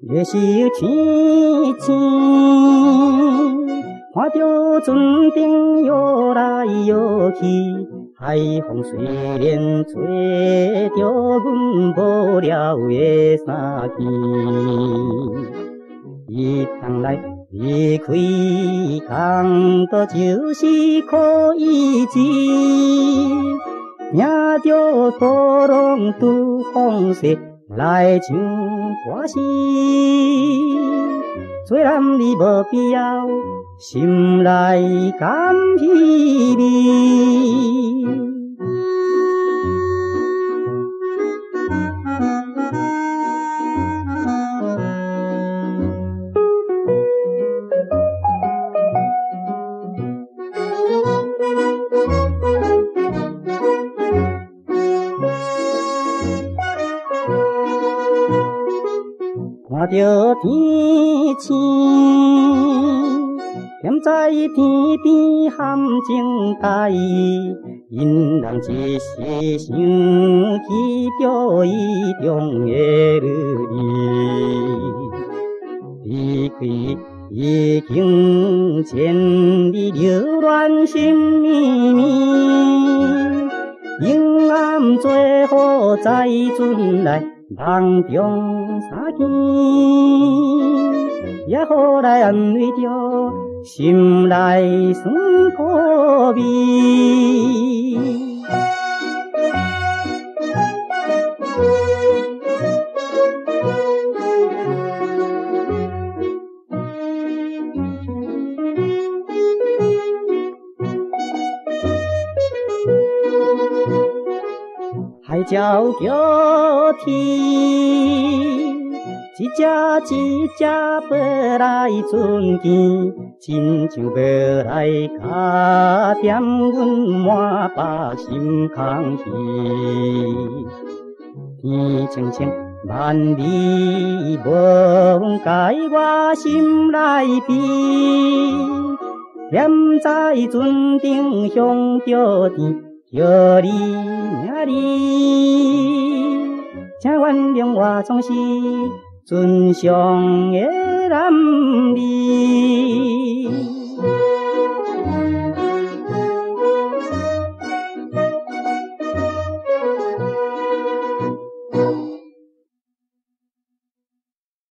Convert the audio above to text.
月是天晴，看着船顶摇来摇去，海风虽然吹着阮无了的衫去，伊当来离开港岛就是可以知，听着波浪拄风势来唱歌诗，做男儿无必要心内甘稀微。看着天星，踮在天边含情大意，因人一时想起着伊中的日离开已经千里流乱心绵绵，阴暗最好再转来梦中相见，也好来安慰着心内酸苦味。海鸟叫天，一只一只飞来船边，亲像飞来加点阮满腹心空虚。天青青万里无解我心内悲，踮在船顶向着天。叫你名哩，请原谅我总是船上的男儿。